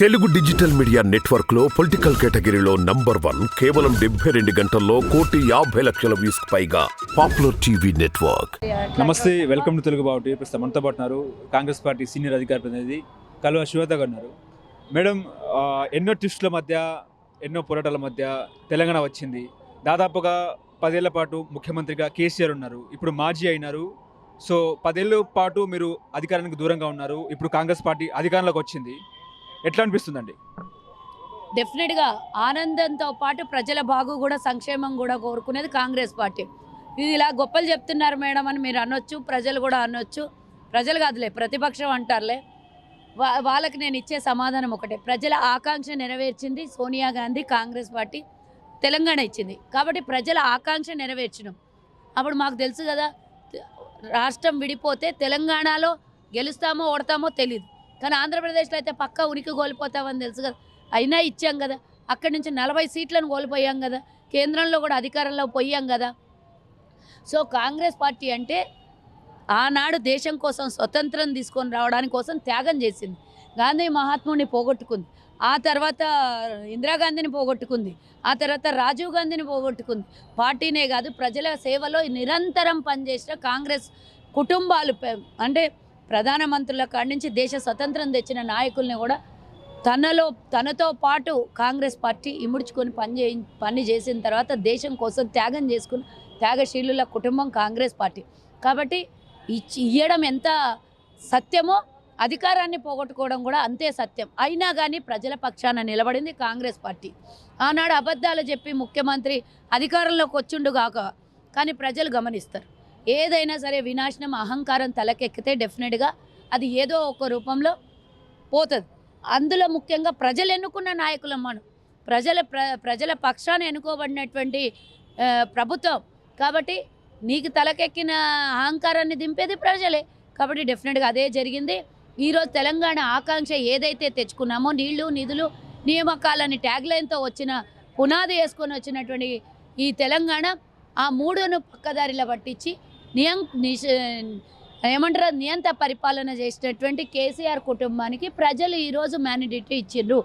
Telugu digital media network లో political కేటగిరీలో number 1 కేవలం 72 గంటల్లో 1,50,00,000 వ్యూస్ పైగా పాపులర్ టీవీ నెట్వర్క్. నమస్తే, వెల్కమ్ టు తెలుగు బావుటి. ప్రస్తుతం మనతో పాటు ఉన్నారు కాంగ్రెస్ పార్టీ సీనియర్ అధికార ప్రతినిధి కల్వ శ్వేత గారు ఉన్నారు. మేడం, ఎన్నో ట్విస్టుల మధ్య ఎన్నో పోరాటాల మధ్య తెలంగాణ వచ్చింది. దాదాపుగా 10 ఏళ్ల పాటు ముఖ్యమంత్రిగా కేసీఆర్ ఉన్నారు. ఇప్పుడు మాజీ అయినారు. సో 10 ఏళ్ల పాటు మీరు అధికారానికి దూరంగా ఉన్నారు. ఇప్పుడు కాంగ్రెస్ పార్టీ అధికారంలోకి వచ్చింది. ఎట్లా అనిపిస్తుందండి? డెఫినెట్గా ఆనందంతో పాటు ప్రజల బాగు కూడా సంక్షేమం కూడా కోరుకునేది కాంగ్రెస్ పార్టీ. ఇది ఇలా గొప్పలు చెప్తున్నారు మేడం అని మీరు అనొచ్చు, ప్రజలు కూడా అనొచ్చు. ప్రజలు కాదులే, ప్రతిపక్షం అంటారులే. వాళ్ళకి నేను ఇచ్చే సమాధానం ఒకటే, ప్రజల ఆకాంక్ష నెరవేర్చింది సోనియా గాంధీ, కాంగ్రెస్ పార్టీ తెలంగాణ ఇచ్చింది. కాబట్టి ప్రజల ఆకాంక్ష నెరవేర్చడం. అప్పుడు మాకు తెలుసు కదా, రాష్ట్రం విడిపోతే తెలంగాణలో గెలుస్తామో ఓడతామో తెలియదు, కానీ ఆంధ్రప్రదేశ్లో అయితే పక్కా ఉనికి కోల్పోతామని తెలుసు కదా. అయినా ఇచ్చాం కదా, అక్కడి నుంచి 40 సీట్లను కోల్పోయాం కదా, కేంద్రంలో కూడా అధికారంలో పోయాం కదా. సో కాంగ్రెస్ పార్టీ అంటే ఆనాడు దేశం కోసం స్వతంత్రం తీసుకొని రావడానికి కోసం త్యాగం చేసింది. గాంధీ మహాత్ముని పోగొట్టుకుంది, ఆ తర్వాత ఇందిరాగాంధీని పోగొట్టుకుంది, ఆ తర్వాత రాజీవ్ గాంధీని పోగొట్టుకుంది. పార్టీనే కాదు, ప్రజల సేవలో నిరంతరం పనిచేసిన కాంగ్రెస్ కుటుంబాలు, అంటే ప్రధానమంత్రుల కాడి నుంచి దేశ స్వతంత్రం తెచ్చిన నాయకుల్ని కూడా తనతో పాటు కాంగ్రెస్ పార్టీ ఇముడ్చుకొని పని చేసిన తర్వాత దేశం కోసం త్యాగం చేసుకుని త్యాగశీలుల కుటుంబం కాంగ్రెస్ పార్టీ. కాబట్టి ఇయ్యడం ఎంత సత్యమో అధికారాన్ని పోగొట్టుకోవడం కూడా అంతే సత్యం. అయినా కానీ ప్రజల పక్షాన నిలబడింది కాంగ్రెస్ పార్టీ. ఆనాడు అబద్ధాలు చెప్పి ముఖ్యమంత్రి అధికారంలోకి వచ్చిండుగాక, కానీ ప్రజలు గమనిస్తారు. ఏదైనా సరే వినాశనం, అహంకారం తలకెక్కితే డెఫినెట్గా అది ఏదో ఒక రూపంలో పోతుంది. అందులో ముఖ్యంగా ప్రజలు ఎన్నుకున్న నాయకులం మనం, ప్రజల పక్షాన ఎన్నుకోబడినటువంటి ప్రభుత్వం. కాబట్టి నీకు తలకెక్కిన అహంకారాన్ని దింపేది ప్రజలే. కాబట్టి డెఫినెట్గా అదే జరిగింది. ఈరోజు తెలంగాణ ఆకాంక్ష ఏదైతే తెచ్చుకున్నామో, నీళ్లు నిధులు నియామకాలని ట్యాగ్లైన్తో వచ్చిన పునాది వేసుకొని వచ్చినటువంటి ఈ తెలంగాణ ఆ మూడును పక్కదారిలో పట్టించి నియంత పరిపాలన చేసినటువంటి కేసీఆర్ కుటుంబానికి ప్రజలు ఈరోజు మ్యాండేట్ ఇచ్చిండ్రు.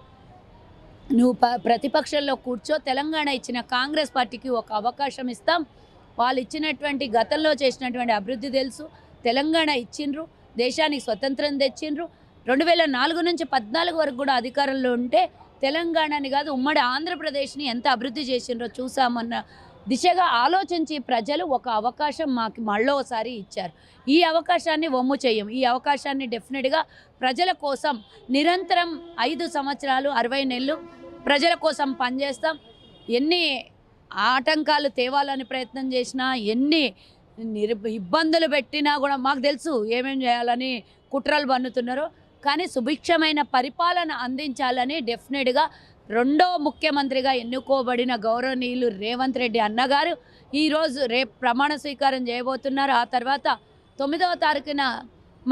నువ్వు ప్రతిపక్షంలో కూర్చో, తెలంగాణ ఇచ్చిన కాంగ్రెస్ పార్టీకి ఒక అవకాశం ఇస్తాం. వాళ్ళు ఇచ్చినటువంటి గతంలో చేసినటువంటి అభివృద్ధి తెలుసు, తెలంగాణ ఇచ్చిండ్రు, దేశానికి స్వతంత్రం తెచ్చిండ్రు. 2004 నుంచి 14 వరకు కూడా అధికారంలో ఉంటే తెలంగాణని కాదు ఉమ్మడి ఆంధ్రప్రదేశ్ని ఎంత అభివృద్ధి చేసిండ్రో చూసామన్న దిశగా ఆలోచించి ప్రజలు ఒక అవకాశం మాకు మళ్ళోసారి ఇచ్చారు. ఈ అవకాశాన్ని వమ్ము చేయం. ఈ అవకాశాన్ని డెఫినెట్గా ప్రజల కోసం నిరంతరం 5 సంవత్సరాలు 60 నెలలు ప్రజల కోసం పనిచేస్తాం. ఎన్ని ఆటంకాలు తేవాలని ప్రయత్నం చేసినా, ఎన్ని ఇబ్బందులు పెట్టినా కూడా మాకు తెలుసు ఏమేం చేయాలని కుట్రలు పన్నుతున్నారో. కానీ సుభిక్షమైన పరిపాలన అందించాలని డెఫినెట్గా రెండో ముఖ్యమంత్రిగా ఎన్నుకోబడిన గౌరవనీయులు రేవంత్ రెడ్డి అన్నగారు ఈరోజు రేపు ప్రమాణ స్వీకారం చేయబోతున్నారు. ఆ తర్వాత 9వ తారీఖున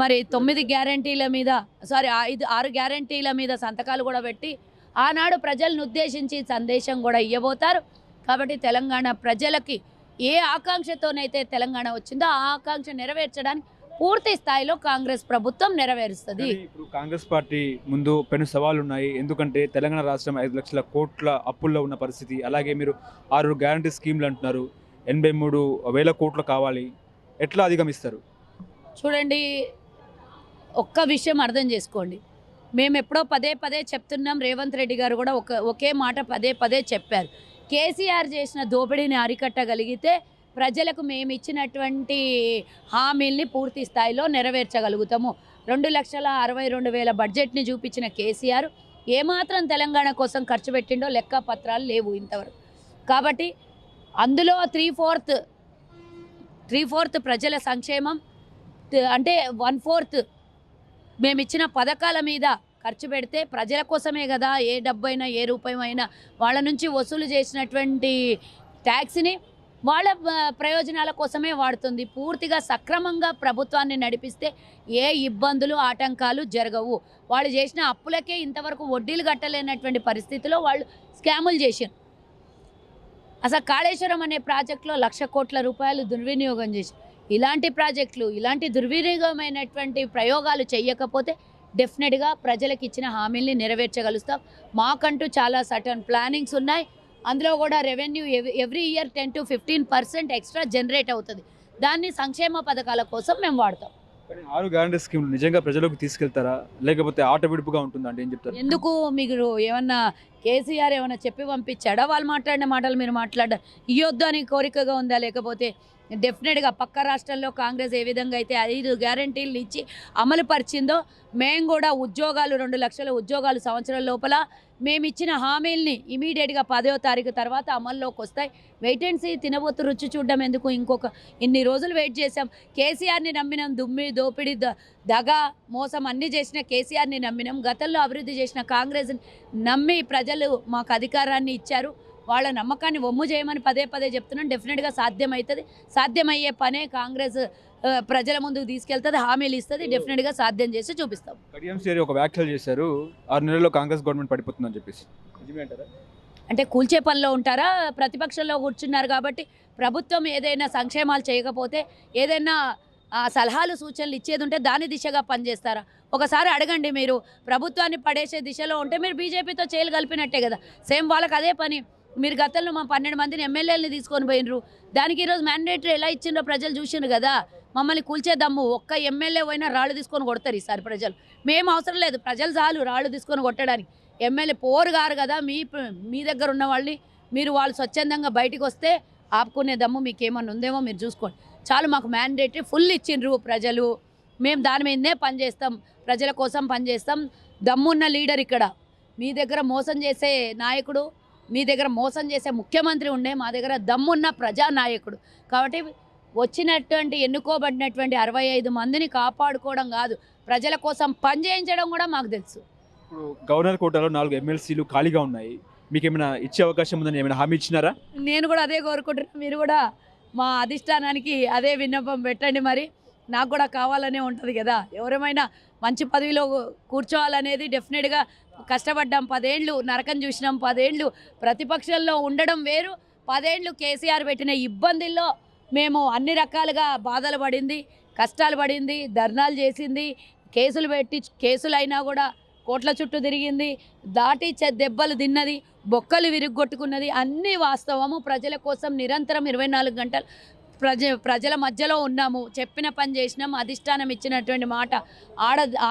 మరి 9 గ్యారంటీల మీద 6 గ్యారంటీల మీద సంతకాలు కూడా పెట్టి ఆనాడు ప్రజలను ఉద్దేశించి సందేశం కూడా ఇవ్వబోతారు. కాబట్టి తెలంగాణ ప్రజలకి ఏ ఆకాంక్షతోనైతే తెలంగాణ వచ్చిందో ఆ ఆకాంక్ష నెరవేర్చడానికి పూర్తి స్థాయిలో కాంగ్రెస్ ప్రభుత్వం నెరవేరుస్తుంది. ఇప్పుడు కాంగ్రెస్ పార్టీ ముందు పెను సవాళ్ళు ఉన్నాయి. ఎందుకంటే తెలంగాణ రాష్ట్రం 5 లక్షల కోట్ల అప్పుల్లో ఉన్న పరిస్థితి. అలాగే మీరు 6 గ్యారంటీ స్కీమ్లు అంటున్నారు, 83,000 కోట్లు కావాలి. ఎట్లా అధిగమిస్తారు? చూడండి, ఒక్క విషయం అర్థం చేసుకోండి. మేము ఎప్పుడో పదే చెప్తున్నాం, రేవంత్ రెడ్డి గారు కూడా ఒకే మాట పదే చెప్పారు. కేసీఆర్ చేసిన దోపిడీని అరికట్టగలిగితే ప్రజలకు మేము ఇచ్చినటువంటి హామీల్ని పూర్తి స్థాయిలో నెరవేర్చగలుగుతాము. 2,62,000 బడ్జెట్ని చూపించిన కేసీఆర్ ఏమాత్రం తెలంగాణ కోసం ఖర్చు పెట్టిండో లెక్క పత్రాలు లేవు ఇంతవరకు. కాబట్టి అందులో 3/4 ప్రజల సంక్షేమం, అంటే 1/4 మేము ఇచ్చిన పథకాల మీద ఖర్చు పెడితే ప్రజల కోసమే కదా. ఏ డబ్బైనా ఏ రూపాయమైనా వాళ్ళ నుంచి వసూలు చేసినటువంటి ట్యాక్స్ని వాళ్ళ ప్రయోజనాల కోసమే వాడుతుంది. పూర్తిగా సక్రమంగా ప్రభుత్వాన్ని నడిపిస్తే ఏ ఇబ్బందులు ఆటంకాలు జరగవు. వాళ్ళు చేసిన అప్పులకే ఇంతవరకు వడ్డీలు కట్టలేనటువంటి పరిస్థితిలో వాళ్ళు స్కాములు చేశారు. అసలు కాళేశ్వరం అనే ప్రాజెక్టులో 1,00,000 కోట్ల రూపాయలు దుర్వినియోగం చేశారు. ఇలాంటి ప్రాజెక్టులు, ఇలాంటి దుర్వినియోగమైనటువంటి ప్రయోగాలు చేయకపోతే డెఫినెట్గా ప్రజలకు ఇచ్చిన హామీల్ని నెరవేర్చగలుగుతాం. మాకంటూ చాలా సర్టన్ ప్లానింగ్స్ ఉన్నాయి. అందులో కూడా revenue every year 10 to 15% extra generate అవుతుంది. దాన్ని సంక్షేమ పథకాల కోసం మేము వాడతాం. కానీ 6 గ్యారంటీ స్కీమ్లు నిజంగా ప్రజలకు తీసుకెళ్తారా, లేకపోతే ఆట విడుపుగా ఉంటుందా అంటే ఏం చెప్తారు? ఎందుకు మీరు ఏమన్నా కేసీఆర్ ఏమన్నా చెప్పి పంపించాడా? వాళ్ళు మాట్లాడిన మాటలు మీరు మాట్లాడారు ఇవ్వద్దు అని కోరికగా ఉందా? లేకపోతే డెఫినెట్గా పక్క రాష్ట్రాల్లో కాంగ్రెస్ ఏ విధంగా అయితే 5 గ్యారంటీలు ఇచ్చి అమలు పరిచిందో మేము కూడా ఉద్యోగాలు 2 లక్షల ఉద్యోగాలు సంవత్సరం లోపల మేము ఇచ్చిన హామీల్ని ఇమీడియట్గా 10వ తారీఖు తర్వాత అమల్లోకి వస్తాయి. వెయిట్ అండ్ సీ, తినబోతు రుచి చూడడం ఎందుకు? ఇన్ని రోజులు వెయిట్ చేసాం. కేసీఆర్ని నమ్మినాం. దోపిడి దగ మోసం అన్నీ చేసిన కేసీఆర్ని నమ్మినాం. గతంలో అభివృద్ధి చేసిన కాంగ్రెస్ని నమ్మి ప్రజలు మాకు అధికారాన్ని ఇచ్చారు. వాళ్ళ నమ్మకాన్ని వమ్ము చేయమని పదే పదే చెప్తున్నాం. డెఫినెట్గా సాధ్యమవుతుంది. సాధ్యమయ్యే పనే కాంగ్రెస్ ప్రజల ముందుకు తీసుకెళ్తుంది, హామీలు ఇస్తుంది. డెఫినెట్గా సాధ్యం చేసి చూపిస్తాం. కడియం శ్రీ ఒక వ్యాఖ్యలు చేశారు, 6 నెలల్లో కాంగ్రెస్ గవర్నమెంట్ పడిపోతుందని చెప్పేసి. నిజమే అంటారా? అంటే కూల్చే పనిలో ఉంటారా? ప్రతిపక్షంలో కూర్చున్నారు కాబట్టి ప్రభుత్వం ఏదైనా సంక్షేమాలు చేయకపోతే, ఏదైనా సలహాలు సూచనలు ఇచ్చేది ఉంటే దాని దిశగా పనిచేస్తారా? ఒకసారి అడగండి. మీరు ప్రభుత్వాన్ని పడేసే దిశలో ఉంటే మీరు బీజేపీతో చేలు కలిపినట్టే కదా. సేమ్ వాళ్ళకి అదే పని. మీరు గతంలో మా 12 మందిని ఎమ్మెల్యేలని తీసుకొని పోయినరు. దానికి ఈరోజు మ్యాండేటరీ ఎలా ఇచ్చిండ్రో ప్రజలు చూసిండ్రు కదా. మమ్మల్ని కూల్చేద్దాము, ఒక్క ఎమ్మెల్యే పోయినా రాళ్ళు తీసుకొని కొడతారు ఈసారి ప్రజలు. మేము అవసరం లేదు, ప్రజలు చాలు రాళ్ళు తీసుకొని కొట్టడానికి. ఎమ్మెల్యే పోరు గారు కదా. మీ దగ్గర ఉన్న వాళ్ళని వాళ్ళు స్వచ్ఛందంగా బయటికి వస్తే ఆపుకునే దమ్ము మీకేమన్నా ఉందేమో మీరు చూసుకోండి. చాలు, మాకు మ్యాండేటరీ ఫుల్ ఇచ్చిండ్రు ప్రజలు. మేము దాని మీదనే పనిచేస్తాం, ప్రజల కోసం పనిచేస్తాం. దమ్మున్న లీడర్ ఇక్కడ. మీ దగ్గర మోసం చేసే నాయకుడు, మీ దగ్గర మోసం చేసే ముఖ్యమంత్రి ఉండే, మా దగ్గర దమ్మున్న ప్రజానాయకుడు. కాబట్టి ఎన్నుకోబడినటువంటి 65 మందిని కాపాడుకోవడం కాదు, ప్రజల కోసం పనిచేయించడం కూడా మాకు తెలుసు. ఇప్పుడు గవర్నర్ కోటాలో 4 ఎమ్మెల్సీలు ఖాళీగా ఉన్నాయి. మీకు ఏమైనా ఇచ్చే అవకాశం ఉందని ఏమైనా హామీ ఇచ్చినారా? నేను కూడా అదే కోరుకుంటున్నాను. మీరు కూడా మా అధిష్టానానికి అదే విన్నపం పెట్టండి. మరి నాకు కూడా కావాలనే ఉంటుంది కదా. ఎవరేమైనా మంచి పదవిలో కూర్చోవాలనేది డెఫినెట్గా కష్టపడ్డాం. 10 ఏళ్ళు నరకం చూసినాం. 10 ఏళ్ళు ప్రతిపక్షంలో ఉండడం వేరు. 10 ఏళ్ళు కేసీఆర్ పెట్టిన ఇబ్బందుల్లో మేము అన్ని రకాలుగా బాధలు పడింది, కష్టాలు పడింది, ధర్నాలు చేసింది, కేసులు అయినా కూడా కోట్ల చుట్టూ తిరిగింది, దెబ్బలు తిన్నది, బొక్కలు విరుగ్గొట్టుకున్నది. అన్నీ వాస్తవము. ప్రజల కోసం నిరంతరం 24 గంటలు ప్రజల మధ్యలో ఉన్నాము. చెప్పిన పని చేసినాము. అధిష్టానం ఇచ్చినటువంటి మాట,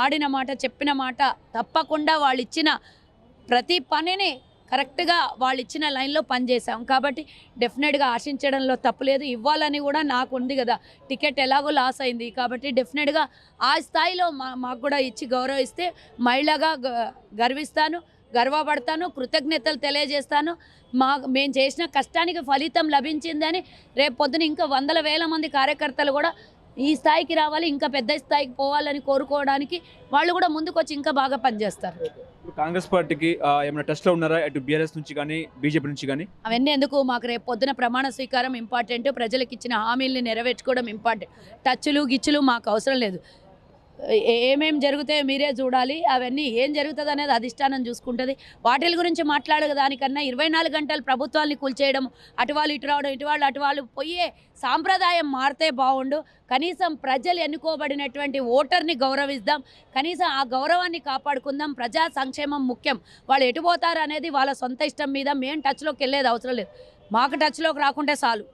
ఆడిన మాట, చెప్పిన మాట తప్పకుండా వాళ్ళు ఇచ్చిన ప్రతి పనిని కరెక్ట్గా వాళ్ళు ఇచ్చిన లైన్లో పనిచేసాం. కాబట్టి డెఫినెట్గా ఆశించడంలో తప్పులేదు. ఇవ్వాలని కూడా నాకు ఉంది కదా. టికెట్ ఎలాగో లాస్ అయింది కాబట్టి డెఫినెట్గా ఆ స్థాయిలో మాకు కూడా ఇచ్చి గౌరవిస్తే మహిళగా గర్విస్తాను, గర్వపడతాను, కృతజ్ఞతలు తెలియజేస్తాను. మేము చేసిన కష్టానికి ఫలితం లభించిందని రేపు పొద్దున ఇంకా 100,000 మంది కార్యకర్తలు కూడా ఈ స్థాయికి రావాలి, ఇంకా పెద్ద స్థాయికి పోవాలని కోరుకోవడానికి వాళ్ళు కూడా ముందుకు వచ్చి ఇంకా బాగా పనిచేస్తారు. కాంగ్రెస్ పార్టీకి ఏమైనా టచ్లో ఉన్నారా, అటు బీఆర్ఎస్ నుంచి కానీ బీజేపీ నుంచి కానీ? అవన్నీ ఎందుకు, మాకు రేపు పొద్దున ప్రమాణ స్వీకారం ఇంపార్టెంట్, ప్రజలకు ఇచ్చిన హామీల్ని నెరవేర్చుకోవడం ఇంపార్టెంట్. టచ్లు గిచ్చులు మాకు అవసరం లేదు. ఏమేమి జరుగుతాయో మీరే చూడాలి. అవన్నీ ఏం జరుగుతుంది అనేది అధిష్టానం చూసుకుంటుంది. వాటిల గురించి మాట్లాడదానికన్నా 24 గంటలు ప్రభుత్వాన్ని కూల్చేయడం, అటు వాళ్ళు ఇటు రావడం, అటు వాళ్ళు పోయే సాంప్రదాయం మారితే బాగుండు. కనీసం ప్రజలు ఎన్నుకోబడినటువంటి ఓటర్ని గౌరవిద్దాం, కనీసం ఆ గౌరవాన్ని కాపాడుకుందాం. ప్రజా సంక్షేమం ముఖ్యం. వాళ్ళు ఎటు పోతారు అనేది వాళ్ళ సొంత ఇష్టం మీద మేము టచ్లోకి వెళ్ళేది అవసరం లేదు. మాకు టచ్లోకి రాకుంటే చాలు.